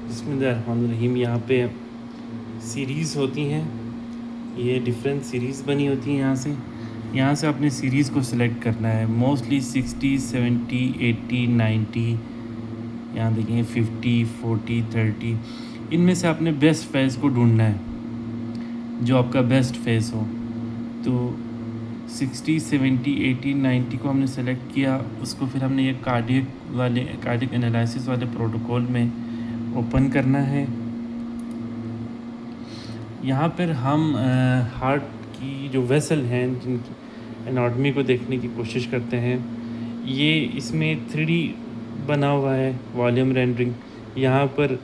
बिस्मिल्लाहिर्रहमानिर्रहीम। यहाँ पे सीरीज़ होती हैं, ये डिफरेंट सीरीज़ बनी होती हैं। यहाँ से आपने सीरीज़ को सिलेक्ट करना है। मोस्टली 60, 70, 80, 90, यहाँ देखें 50, 40, 30, इनमें से आपने बेस्ट फेस को ढूंढना है, जो आपका बेस्ट फेस हो। तो 60, 70, 80, 90 को हमने सेलेक्ट किया, उसको फिर हमने ये कार्डियक एनालिसिस वाले प्रोटोकॉल में ओपन करना है। यहाँ पर हम हार्ट की जो वेसल हैं, जिनकी एनाटॉमी को देखने की कोशिश करते हैं। ये इसमें 3D बना हुआ है, वॉल्यूम रेंडरिंग। यहाँ पर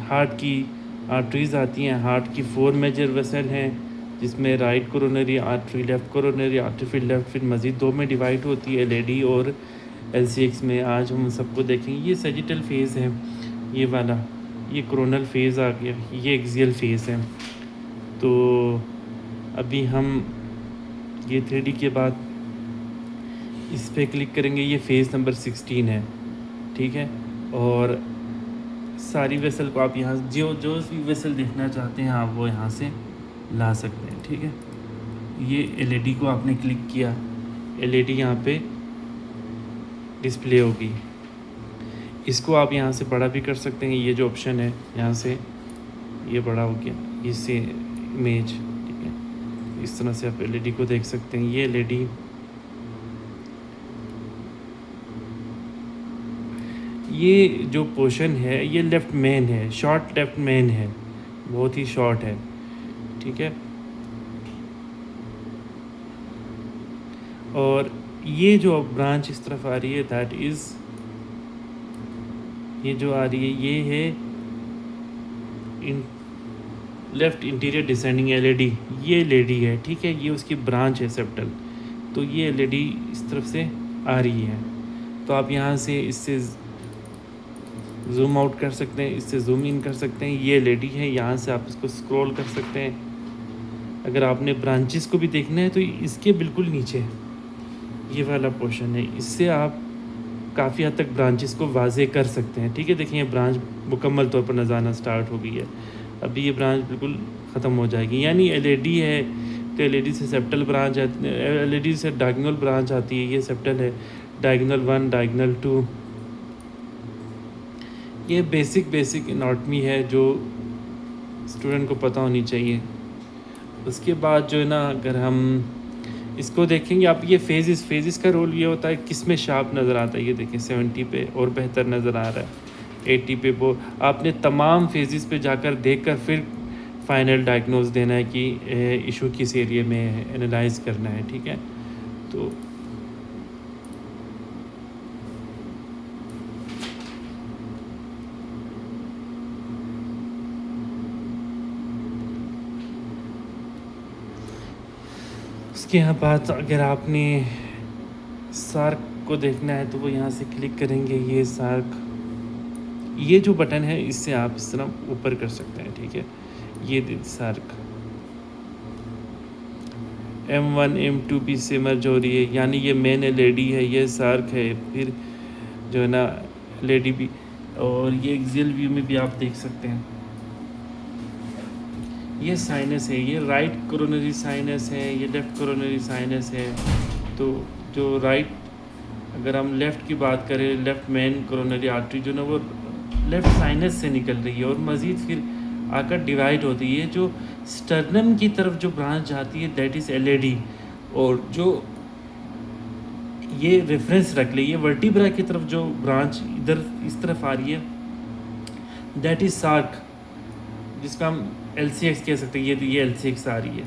हार्ट की आर्टरीज आती हैं। हार्ट की 4 मेजर वेसल हैं, जिसमें right coronary artery, left coronary artery, फिर लेफ़्ट, फिर मज़ीद 2 में डिवाइड होती है, एलएडी और एलसीएक्स में। आज हम सबको देखेंगे। ये सैजिटल फेज़ है, ये वाला, ये कोरोनल फेज़ आ गया, ये एक्सियल फेज़ है। तो अभी हम ये 3D के बाद इस पर क्लिक करेंगे। ये फेज़ नंबर 16 है, ठीक है। और सारी वेसल को आप यहाँ जो भी वेसल देखना चाहते हैं आप वो यहाँ से ला सकते हैं, ठीक है। ये एलईडी को आपने क्लिक किया, एलईडी यहाँ पे डिस्प्ले होगी। इसको आप यहाँ से बड़ा भी कर सकते हैं। ये जो ऑप्शन है, यहाँ से ये बड़ा हो गया, इससे इमेज, ठीक है। इस तरह से आप एलईडी को देख सकते हैं। ये एलईडी, ये जो पोर्शन है ये लेफ़्ट मेन है, शॉर्ट लेफ़्ट मेन है, बहुत ही शॉर्ट है, ठीक है। और ये जो ब्रांच इस तरफ आ रही है, दैट इज़, ये जो आ रही है ये है लेफ़्ट इंटीरियर डिसेंडिंग एलईडी। ये एलईडी है, ठीक है। ये उसकी ब्रांच है सेप्टल। तो ये एलईडी इस तरफ से आ रही है। तो आप यहाँ से इससे जूम आउट कर सकते हैं, इससे जूम इन कर सकते हैं। ये एलईडी है, यहाँ से आप इसको स्क्रॉल कर सकते हैं। अगर आपने ब्रांचेस को भी देखना है तो इसके बिल्कुल नीचे ये वाला पोर्शन है, इससे आप काफ़ी हद तक ब्रांचेस को वाजे कर सकते हैं, ठीक है। देखिए ब्रांच मुकम्मल तौर पर नज़र आना स्टार्ट हो गई है। अभी ये ब्रांच बिल्कुल ख़त्म हो जाएगी। यानी एलईडी है तो एलईडी से सेप्टल ब्रांच आती है, एलईडी से डायगोनल ब्रांच आती है। ये सेप्टल है, डायगोनल 1, डायगोनल 2। ये बेसिक एनाटॉमी है जो स्टूडेंट को पता होनी चाहिए। उसके बाद जो है ना, अगर हम इसको देखेंगे आप, ये फेजेस का रोल ये होता है किस में शार्प नज़र आता है। ये देखें 70 पे और बेहतर नज़र आ रहा है, 80 पे। वो आपने तमाम फेजेस पे जाकर देखकर फिर फाइनल डायग्नोज देना है कि इशू किस एरिया में है, एनालाइज करना है, ठीक है। तो उसके यहाँ बाद अगर आपने सार्क को देखना है तो वो यहाँ से क्लिक करेंगे। ये सार्क, ये जो बटन है इससे आप इस तरह ऊपर कर सकते हैं, ठीक है। ये सार्क M1 M2 भी से मर्ज हो रही है, यानी ये मेन एलईडी है, ये सार्क है, फिर जो है ना एलईडी भी। और ये एक्सियल व्यू में भी आप देख सकते हैं, ये साइनस है, ये राइट कोरोनरी साइनस है, ये लेफ़्ट कोरोनरी साइनस है। तो जो राइट, अगर हम लेफ़्ट की बात करें, लेफ़्ट मेन कोरोनरी आर्टरी जो ना वो लेफ़्ट साइनस से निकल रही है और मज़ीद फिर आकर डिवाइड होती है। जो स्टर्नम की तरफ जो ब्रांच जाती है दैट इज़ एलईडी। और जो ये रेफरेंस रख ले, ये वर्टिब्रा की तरफ जो ब्रांच इधर इस तरफ आ रही है दैट इज़ सार्क, जिसका हम LCX कह सकते हैं। ये LCX आ रही है।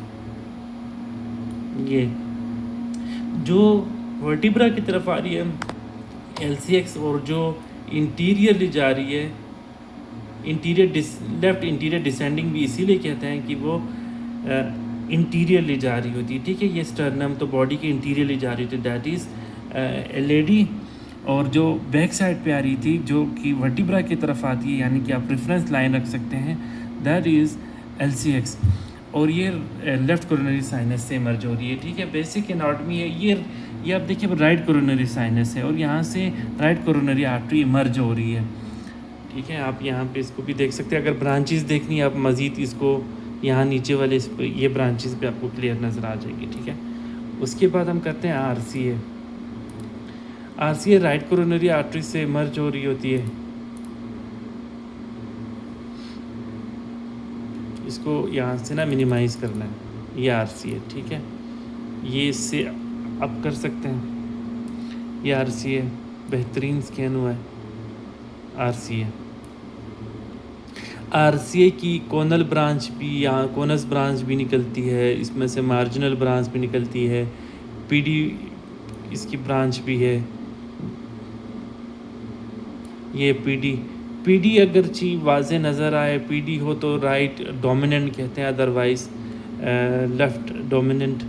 ये जो वर्टिब्रा की तरफ आ रही है LCX, और जो इंटीरियरली जा रही है लेफ़्ट इंटीरियर डिसेंडिंग भी इसीलिए कहते हैं कि वो इंटीरियरली जा रही होती है, ठीक है। ये स्टर्नम तो बॉडी के इंटीरियरली जा रही थी, दैट इज़ एलईडी। और जो बैक साइड पे आ रही थी जो कि वर्टिब्रा की तरफ आती है, यानी कि आप रेफरेंस लाइन रख सकते हैं, दैट इज़ LCX। और ये लेफ़्ट कोरोनरी साइनस से मर्ज हो रही है, ठीक है। बेसिक एनाटॉमी है ये आप देखिए राइट कोरोनरी साइनस है और यहाँ से राइट कोरोनरी आर्टरी मर्ज हो रही है। ठीक है, आप यहाँ पे इसको भी देख सकते हैं। अगर ब्रांचेस देखनी है आप मज़ीद इसको यहाँ नीचे वाले इस पे ये ब्रांचेस पे आपको क्लियर नज़र आ जाएगी। ठीक है, उसके बाद हम करते हैं RCA. RCA right coronary artery से मर्ज हो रही होती है। इसको यहाँ से ना मिनिमाइज़ करना है, ये आरसीए। ठीक है, ये इससे अप कर सकते हैं। ये आरसीए बेहतरीन स्कैन हुआ है। आरसीए की कोनल ब्रांच भी यहाँ कोनस ब्रांच भी निकलती है, इसमें से मार्जिनल ब्रांच भी निकलती है, पीडी इसकी ब्रांच भी है। ये पीडी अगर चीज वाजे नज़र आए, पीडी हो तो राइट डोमिनेंट कहते हैं, अदरवाइज लेफ़्ट डोमिनेंट।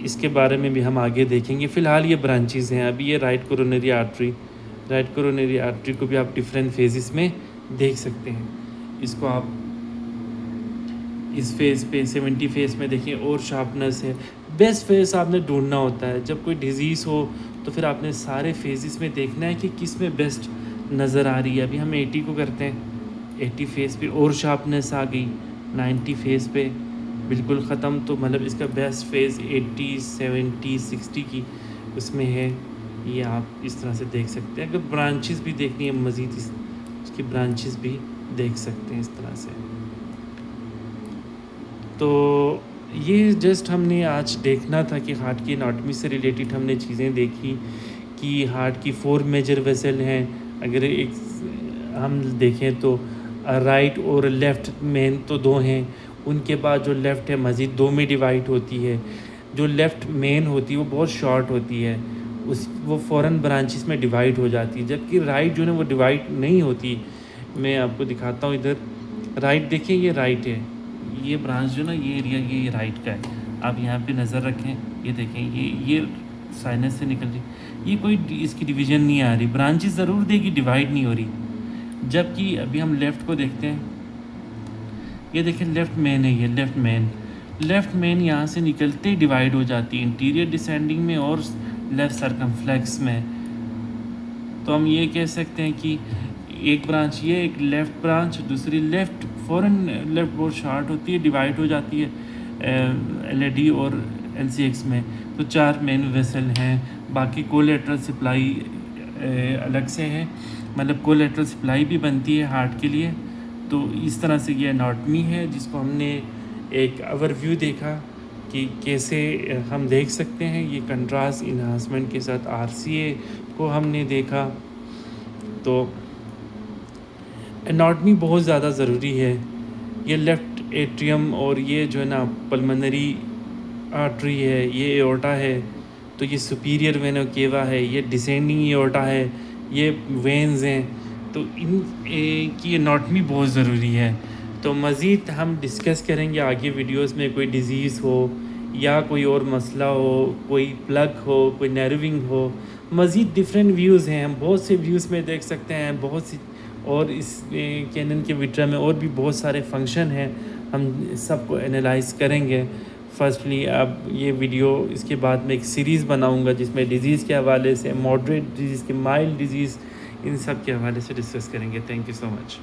इसके बारे में भी हम आगे देखेंगे। फ़िलहाल ये ब्रांचेस हैं। अभी ये राइट कोरोनरी आर्टरी को भी आप डिफरेंट फेजेस में देख सकते हैं। इसको आप इस फेज़ पे 70 फेज़ में देखिए और शार्पनेस है। बेस्ट फेज़ आपने ढूंढना होता है जब कोई डिज़ीज़ हो, तो फिर आपने सारे फेजेस में देखना है कि किस में बेस्ट नज़र आ रही है। अभी हम 80 को करते हैं, 80 फेज़ पे और शार्पनेस आ गई, 90 फेज़ पे बिल्कुल ख़त्म। तो मतलब इसका बेस्ट फेज़ 80, 70, 60 की उसमें है। ये आप इस तरह से देख सकते हैं। अगर ब्रांचेस भी देखनी है मज़ीद, इसकी ब्रांचेस भी देख सकते हैं इस तरह से। तो ये जस्ट हमने आज देखना था कि हार्ट की एनाटॉमी से रिलेटेड हमने चीज़ें देखी कि हार्ट की 4 मेजर वेसल हैं। अगर एक हम देखें तो राइट और लेफ़्ट मेन तो 2 हैं, उनके बाद जो लेफ़्ट है मज़ीद 2 में डिवाइड होती है। जो लेफ़्ट मेन होती है वो बहुत शॉर्ट होती है, वो फ़ौरन ब्रांचेस में डिवाइड हो जाती है, जबकि राइट जो है वो डिवाइड नहीं होती। मैं आपको दिखाता हूँ इधर। राइट देखिए, ये राइट है, ये ब्रांच जो ना ये एरिया ये राइट का है। आप यहाँ पे नज़र रखें, ये देखें, ये साइनस से निकल रही, ये कोई इसकी डिवीज़न नहीं आ रही, ब्रांचेस ज़रूर देगी, डिवाइड नहीं हो रही। जबकि अभी हम लेफ़्ट को देखते हैं, ये देखें लेफ़्ट मेन है, ये लेफ़्ट मेन यहाँ से निकलते ही डिवाइड हो जाती है इंटीरियर डिसेंडिंग में और लेफ़्ट सर्कमफ्लेक्स में। तो हम ये कह सकते हैं कि एक ब्रांच ये, एक लेफ़्ट ब्रांच, दूसरी लेफ़्ट, फ़ौरन लेफ़्ट बहुत शार्ट होती है, डिवाइड हो जाती है एलएडी और एलसीएक्स में। तो 4 मेन वेसल हैं। बाकी कोलैटरल सप्लाई अलग से है, मतलब कोलैटरल सप्लाई भी बनती है हार्ट के लिए। तो इस तरह से ये एनाटॉमी है जिसको हमने एक ओवरव्यू देखा कि कैसे हम देख सकते हैं। ये कंट्रास्ट इन्हांसमेंट के साथ आरसीए को हमने देखा। तो एनाटॉमी बहुत ज़्यादा ज़रूरी है। ये लेफ़्ट एट्रियम और ये जो है ना पल्मोनरी आर्टरी है, ये एओर्टा है, तो ये सुपीरियर वेना केवा है, ये डिसेंडिंग एओर्टा है, ये वेन्स हैं। तो इन की एनाटॉमी बहुत ज़रूरी है। तो मज़ीद हम डिस्कस करेंगे आगे वीडियोस में। कोई डिज़ीज़ हो या कोई और मसला हो, कोई प्लग हो, कोई नर्विंग हो, मज़ीद डिफरेंट व्यूज़ हैं। हम बहुत से व्यूज़ में देख सकते हैं, बहुत सी, और इस कैनन के विट्रा में और भी बहुत सारे फंक्शन हैं। हम सबको एनालाइज करेंगे। फर्स्टली अब ये वीडियो इसके बाद में एक सीरीज़ बनाऊंगा जिसमें डिज़ीज़ के हवाले से, मॉडरेट डिज़ीज़ के, माइल्ड डिज़ीज़, इन सब के हवाले से डिस्कस करेंगे। Thank you so much.